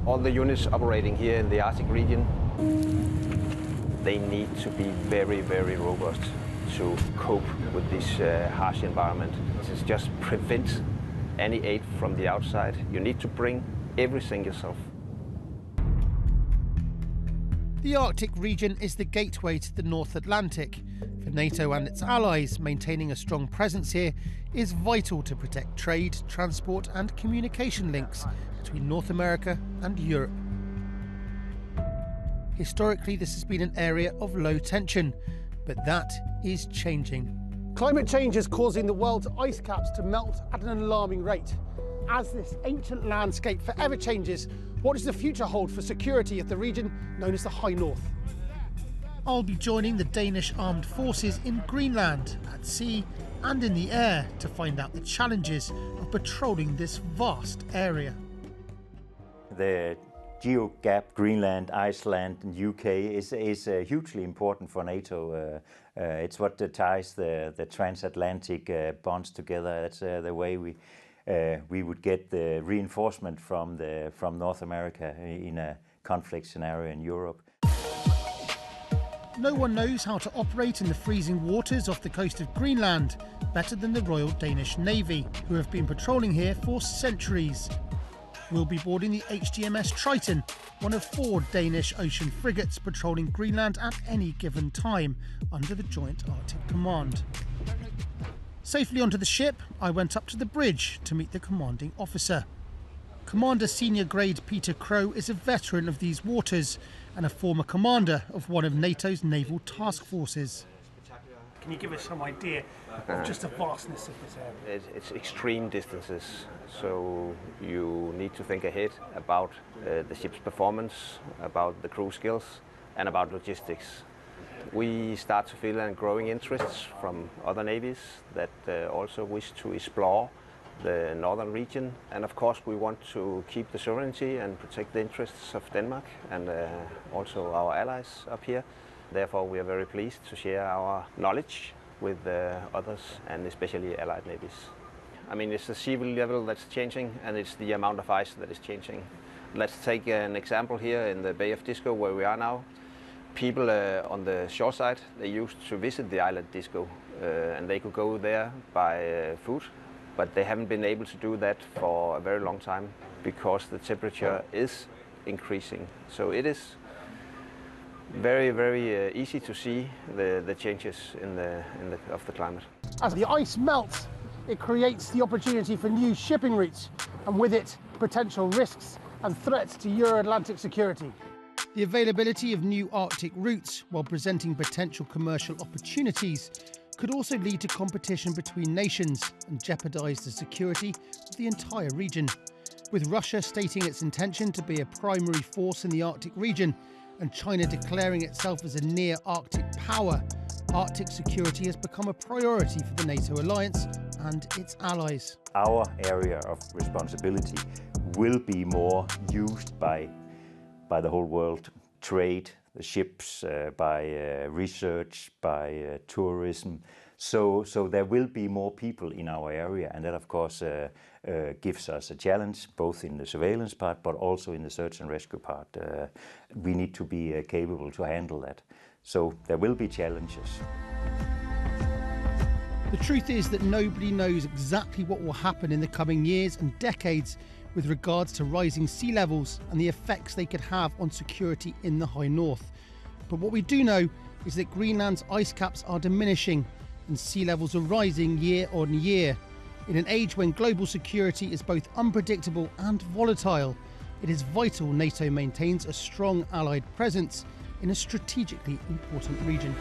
All the units operating here in the Arctic region, they need to be very, very robust to cope with this harsh environment. This just prevents any aid from the outside. You need to bring everything yourself. The Arctic region is the gateway to the North Atlantic. For NATO and its allies, maintaining a strong presence here is vital to protect trade, transport and communication links between North America and Europe. Historically, this has been an area of low tension, but that is changing. Climate change is causing the world's ice caps to melt at an alarming rate. As this ancient landscape forever changes, what does the future hold for security of the region known as the High North? I'll be joining the Danish armed forces in Greenland, at sea and in the air, to find out the challenges of patrolling this vast area. The geo-gap, Greenland, Iceland and UK is hugely important for NATO. It's what ties the transatlantic bonds together. That's the way we would get the reinforcement from North America in a conflict scenario in Europe. No one knows how to operate in the freezing waters off the coast of Greenland better than the Royal Danish Navy, who have been patrolling here for centuries. We'll be boarding the HDMS Triton, one of 4 Danish ocean frigates patrolling Greenland at any given time under the Joint Arctic Command. Safely onto the ship, I went up to the bridge to meet the commanding officer. Commander Senior Grade Peter Crow is a veteran of these waters and a former commander of one of NATO's naval task forces. Can you give us some idea of just the vastness of this area? It's extreme distances, so you need to think ahead about the ship's performance, about the crew skills and about logistics. We start to feel a growing interest from other navies that also wish to explore the northern region, and of course we want to keep the sovereignty and protect the interests of Denmark and also our allies up here. Therefore we are very pleased to share our knowledge with others and especially allied navies. I mean, it's the sea level that's changing and it's the amount of ice that is changing. Let's take an example here in the Bay of Disco where we are now. People on the shore side, they used to visit the island Disco and they could go there by foot, but they haven't been able to do that for a very long time because the temperature is increasing. So it is very, very easy to see the changes of the climate. As the ice melts, it creates the opportunity for new shipping routes and with it potential risks and threats to Euro-Atlantic security. The availability of new Arctic routes, while presenting potential commercial opportunities, could also lead to competition between nations and jeopardise the security of the entire region. With Russia stating its intention to be a primary force in the Arctic region and China declaring itself as a near-Arctic power, Arctic security has become a priority for the NATO alliance and its allies. Our area of responsibility will be more used by the whole world. Trade, the ships, by research, by tourism. So there will be more people in our area, and that of course gives us a challenge, both in the surveillance part, but also in the search and rescue part. We need to be capable to handle that. So there will be challenges. The truth is that nobody knows exactly what will happen in the coming years and decades with regards to rising sea levels and the effects they could have on security in the High North. But what we do know is that Greenland's ice caps are diminishing and sea levels are rising year on year. In an age when global security is both unpredictable and volatile, it is vital NATO maintains a strong allied presence in a strategically important region.